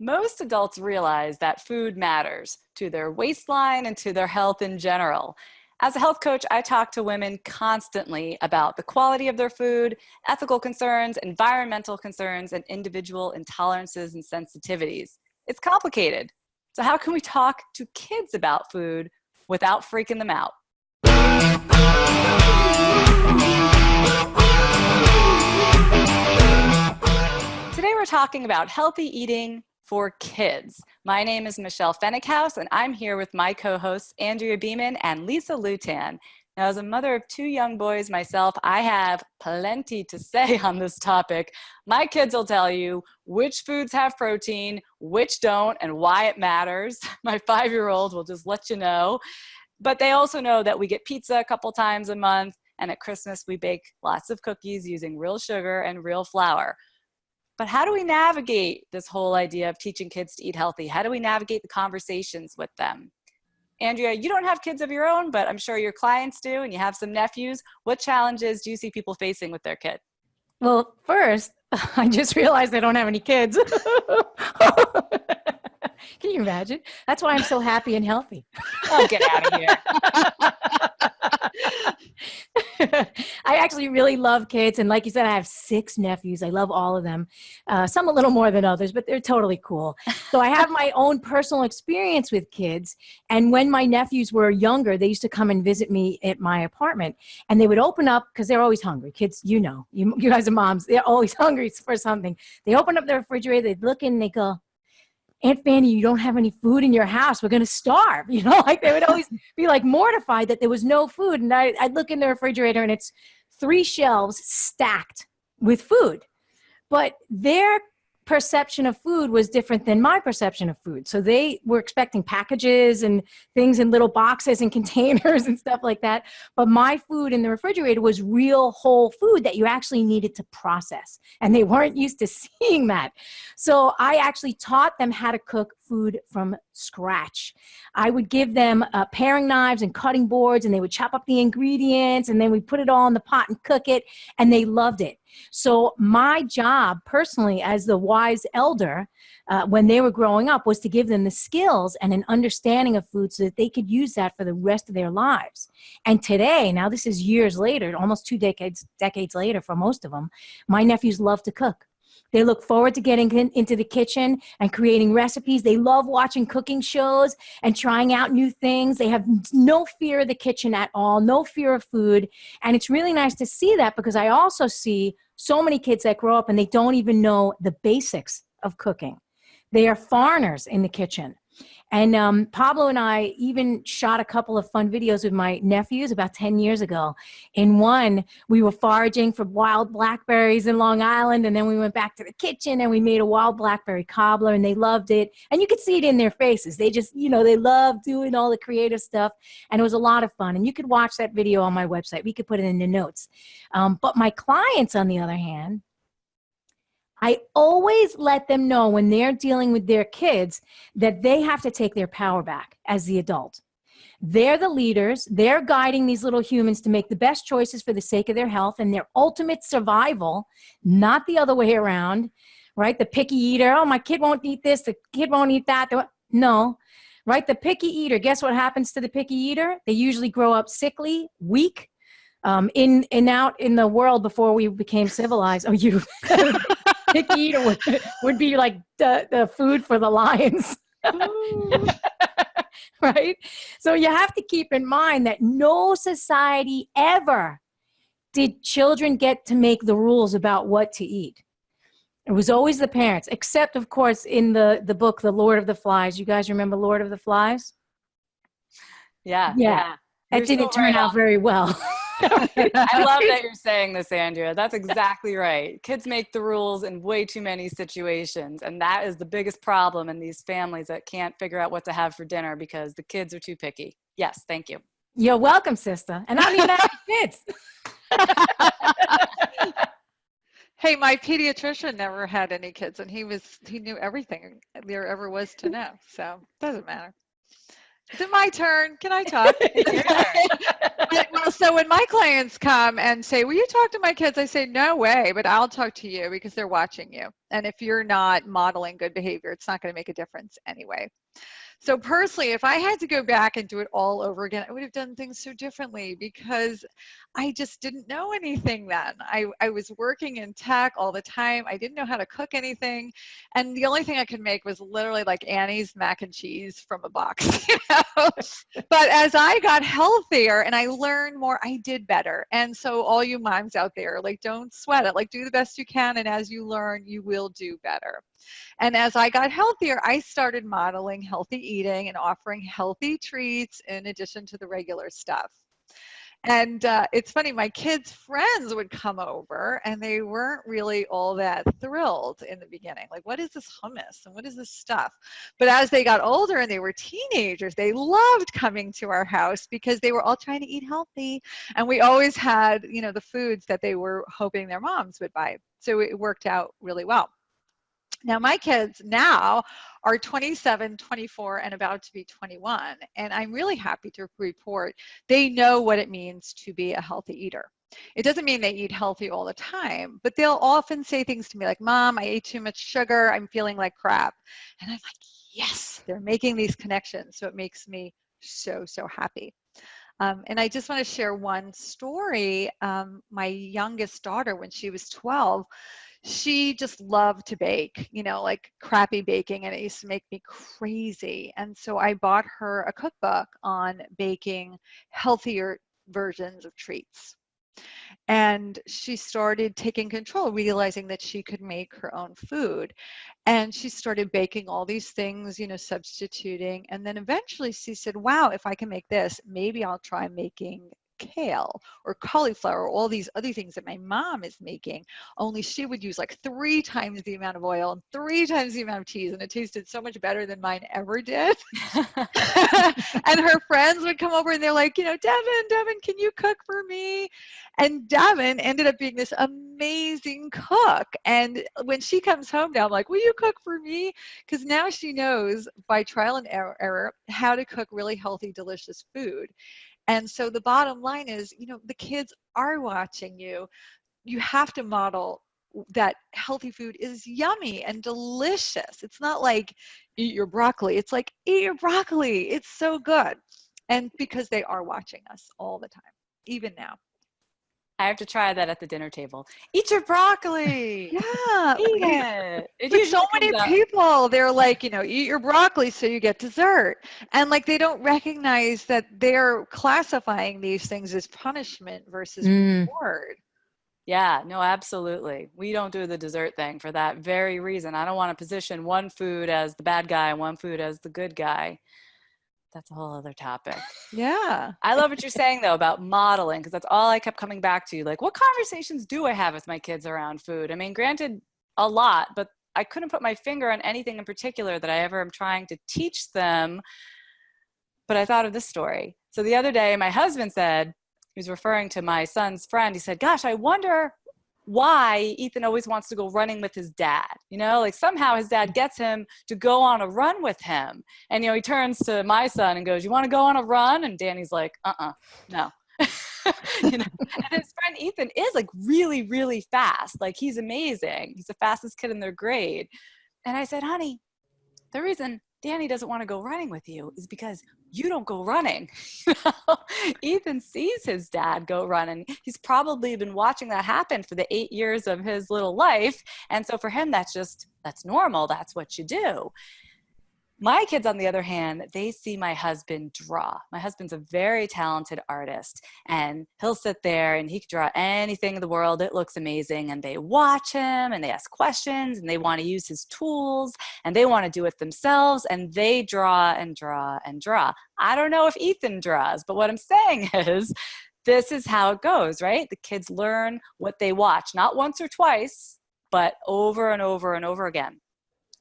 Most adults realize that food matters to their waistline and to their health in general. As a health coach, I talk to women constantly about the quality of their food, ethical concerns, environmental concerns, and individual intolerances and sensitivities. It's complicated. So how can we talk to kids about food without freaking them out? Today we're talking about healthy eating for kids. My name is Michelle Pfennighaus, and I'm here with my co-hosts Andrea Beeman and Lisa Lutan. Now, as a mother of two young boys myself, I have plenty to say on this topic. My kids will tell you which foods have protein, which don't, and why it matters. My 5-year-old will just let you know. But they also know that we get pizza a couple times a month, and at Christmas we bake lots of cookies using real sugar and real flour. But how do we navigate this whole idea of teaching kids to eat healthy? How do we navigate the conversations with them? Andrea, you don't have kids of your own, but I'm sure your clients do, and you have some nephews. What challenges do you see people facing with their kid? Well, first, I just realized I don't have any kids. Can you imagine? That's why I'm so happy and healthy. Oh, get out of here. I actually really love kids. And like you said, I have 6 nephews. I love all of them. Some a little more than others, but they're totally cool. So I have my own personal experience with kids. And when my nephews were younger, they used to come and visit me at my apartment. And they would open up, because they're always hungry. Kids, you know, you guys are moms. They're always hungry for something. They open up their refrigerator, they'd look in and they go, "Aunt Fanny, you don't have any food in your house. We're going to starve." You know, like they would always be like mortified that there was no food. And I'd look in the refrigerator and it's 3 shelves stacked with food. But their perception of food was different than my perception of food. So they were expecting packages and things in little boxes and containers and stuff like that. But my food in the refrigerator was real whole food that you actually needed to process. And they weren't used to seeing that. So I actually taught them how to cook food from scratch. I would give them paring knives and cutting boards, and they would chop up the ingredients, and then we put it all in the pot and cook it, and they loved it. So my job personally as the wise elder when they were growing up was to give them the skills and an understanding of food so that they could use that for the rest of their lives. And today, now this is years later, almost 2 decades later for most of them, my nephews love to cook. They look forward to getting into the kitchen and creating recipes. They love watching cooking shows and trying out new things. They have no fear of the kitchen at all, no fear of food. And it's really nice to see that, because I also see so many kids that grow up and they don't even know the basics of cooking. They are foreigners in the kitchen. And Pablo and I even shot a couple of fun videos with my nephews about 10 years ago. In one, we were foraging for wild blackberries in Long Island, and then we went back to the kitchen and we made a wild blackberry cobbler, and they loved it. And you could see it in their faces. They just, you know, they love doing all the creative stuff, and it was a lot of fun. And you could watch that video on my website. We could put it in the notes. But my clients, on the other hand, I always let them know when they're dealing with their kids that they have to take their power back as the adult. They're the leaders. They're guiding these little humans to make the best choices for the sake of their health and their ultimate survival, not the other way around, right? The picky eater, oh, my kid won't eat this, the kid won't eat that. No, right? The picky eater, guess what happens to the picky eater? They usually grow up sickly, weak, in and out in the world before we became civilized. Oh, you... Picky eater would be like the food for the lions. Right? So you have to keep in mind that no society ever did children get to make the rules about what to eat. It was always the parents, except, of course, in the book, The Lord of the Flies. You guys remember Lord of the Flies? Yeah. That didn't turn out very well. I love that you're saying this, Andrea. That's exactly right. Kids make the rules in way too many situations. And that is the biggest problem in these families that can't figure out what to have for dinner because the kids are too picky. Yes, thank you. You're welcome, sister. And I don't even have kids. Hey, my pediatrician never had any kids, and he knew everything there ever was to know. So it doesn't matter. Is it my turn? Can I talk? Well, so when my clients come and say, "Will you talk to my kids?" I say, "No way, but I'll talk to you because they're watching you." And if you're not modeling good behavior, it's not going to make a difference anyway. So personally, if I had to go back and do it all over again, I would have done things so differently because I just didn't know anything then. I was working in tech all the time. I didn't know how to cook anything. And the only thing I could make was literally like Annie's mac and cheese from a box, you know? But as I got healthier and I learned more, I did better. And so all you moms out there, like, don't sweat it. Like, do the best you can. And as you learn, you will do better. And as I got healthier, I started modeling healthy eating and offering healthy treats in addition to the regular stuff. And it's funny, my kids' friends would come over and they weren't really all that thrilled in the beginning. Like, what is this hummus and what is this stuff? But as they got older and they were teenagers, they loved coming to our house because they were all trying to eat healthy. And we always had, you know, the foods that they were hoping their moms would buy. So it worked out really well. Now, my kids now are 27, 24, and about to be 21. And I'm really happy to report they know what it means to be a healthy eater. It doesn't mean they eat healthy all the time, but they'll often say things to me like, Mom, I ate too much sugar. I'm feeling like crap. And I'm like, yes, they're making these connections. So it makes me so, so happy. And I just want to share one story. My youngest daughter, when she was 12, she just loved to bake, you know, like crappy baking, and it used to make me crazy. And so I bought her a cookbook on baking healthier versions of treats. And she started taking control, realizing that she could make her own food. And she started baking all these things, you know, substituting. And then eventually she said, wow, if I can make this, maybe I'll try making kale or cauliflower, or all these other things that my mom is making, only she would use like 3 times the amount of oil and 3 times the amount of cheese, and it tasted so much better than mine ever did. And her friends would come over and they're like, you know, Devin, can you cook for me? And Devin ended up being this amazing cook. And when she comes home now, I'm like, will you cook for me? Because now she knows by trial and error how to cook really healthy, delicious food. And so the bottom line is, you know, the kids are watching you. You have to model that healthy food is yummy and delicious. It's not like eat your broccoli. It's like eat your broccoli. It's so good. And because they are watching us all the time, even now. I have to try that at the dinner table. Eat your broccoli. Yeah. Eat it. It But so usually many comes out. people, they're like, you know, eat your broccoli so you get dessert. And like they don't recognize that they're classifying these things as punishment versus reward. Yeah, no, absolutely. We don't do the dessert thing for that very reason. I don't want to position one food as the bad guy and one food as the good guy. That's a whole other topic. Yeah. I love what you're saying, though, about modeling, because that's all I kept coming back to. Like, what conversations do I have with my kids around food? I mean, granted, a lot, but I couldn't put my finger on anything in particular that I ever am trying to teach them. But I thought of this story. So the other day, my husband said, he was referring to my son's friend. He said, gosh, I wonder why Ethan always wants to go running with his dad. You know, like somehow his dad gets him to go on a run with him. And, you know, he turns to my son and goes, you want to go on a run? And Danny's like, no. You know, and his friend Ethan is like really, really fast. Like he's amazing. He's the fastest kid in their grade. And I said, honey, the reason Danny doesn't want to go running with you is because you don't go running. You know? Ethan sees his dad go running. He's probably been watching that happen for the 8 years of his little life. And so for him, that's normal. That's what you do. My kids, on the other hand, they see my husband draw. My husband's a very talented artist, and he'll sit there and he can draw anything in the world. It looks amazing. And they watch him and they ask questions and they want to use his tools and they want to do it themselves, and they draw and draw and draw. I don't know if Ethan draws, but what I'm saying is this is how it goes, right? The kids learn what they watch, not once or twice, but over and over and over again.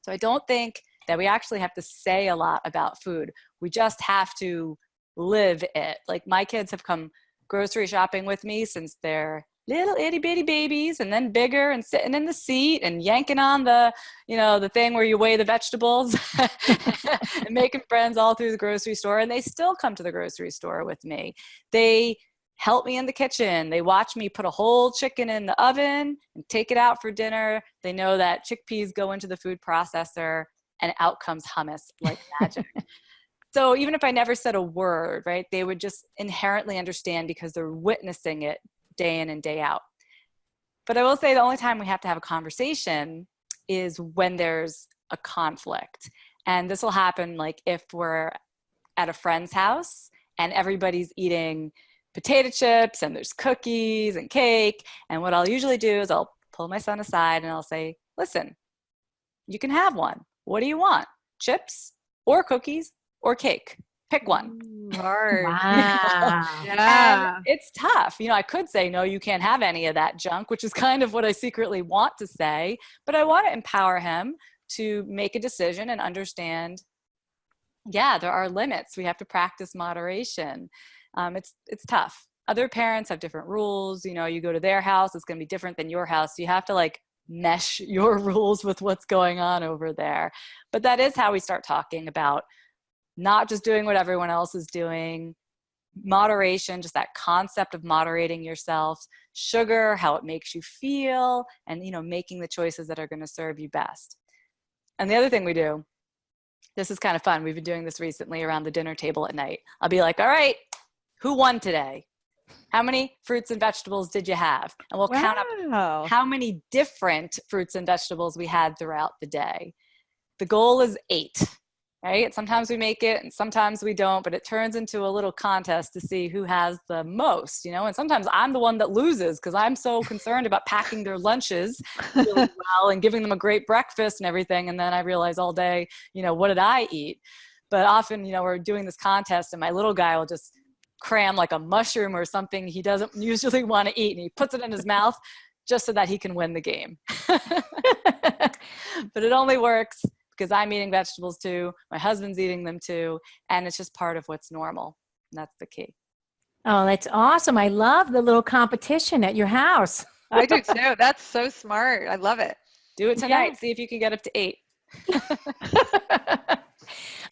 So I don't think that we actually have to say a lot about food. We just have to live it. Like my kids have come grocery shopping with me since they're little itty bitty babies, and then bigger, and sitting in the seat and yanking on the, you know, the thing where you weigh the vegetables and making friends all through the grocery store. And they still come to the grocery store with me. They help me in the kitchen. They watch me put a whole chicken in the oven and take it out for dinner. They know that chickpeas go into the food processor and out comes hummus like magic. So even if I never said a word, right, they would just inherently understand because they're witnessing it day in and day out. But I will say the only time we have to have a conversation is when there's a conflict. And this will happen like if we're at a friend's house and everybody's eating potato chips and there's cookies and cake. And what I'll usually do is I'll pull my son aside and I'll say, listen, you can have one. What do you want? Chips or cookies or cake? Pick one. Hard. Wow. Yeah. And it's tough. You know, I could say, no, you can't have any of that junk, which is kind of what I secretly want to say, but I want to empower him to make a decision and understand, yeah, there are limits. We have to practice moderation. It's tough. Other parents have different rules. You know, you go to their house, it's going to be different than your house. So you have to like mesh your rules with what's going on over there. But that is how we start talking about not just doing what everyone else is doing, moderation, just that concept of moderating yourself, sugar, how it makes you feel, and, you know, making the choices that are going to serve you best. And the other thing we do, this is kind of fun. We've been doing this recently around the dinner table at night. I'll be like, all right, who won today? How many fruits and vegetables did you have? And we'll count up how many different fruits and vegetables we had throughout the day. The goal is 8. Right? Sometimes we make it and sometimes we don't, but it turns into a little contest to see who has the most, you know, and sometimes I'm the one that loses because I'm so concerned about packing their lunches really well and giving them a great breakfast and everything. And then I realize all day, you know, what did I eat? But often, you know, we're doing this contest and my little guy will just cram like a mushroom or something he doesn't usually want to eat and he puts it in his mouth just so that he can win the game. But it only works because I'm eating vegetables too, my husband's eating them too, and it's just part of what's normal. And that's the key. Oh, that's awesome. I love the little competition at your house. I do too. That's so smart. I love it. Do it tonight. See if you can get up to 8.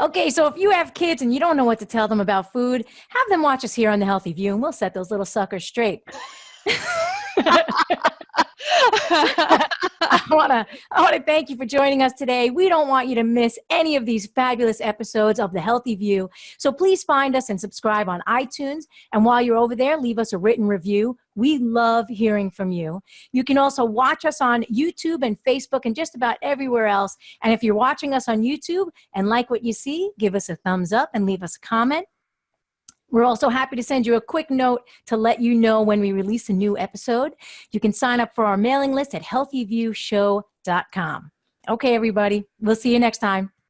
Okay, so if you have kids and you don't know what to tell them about food, have them watch us here on The Healthy View and we'll set those little suckers straight. I want to thank you for joining us today. We don't want you to miss any of these fabulous episodes of The Healthy View. So please find us and subscribe on iTunes. And while you're over there, leave us a written review. We love hearing from you. You can also watch us on YouTube and Facebook and just about everywhere else. And if you're watching us on YouTube and like what you see, give us a thumbs up and leave us a comment. We're also happy to send you a quick note to let you know when we release a new episode. You can sign up for our mailing list at healthyviewshow.com. Okay, everybody. We'll see you next time.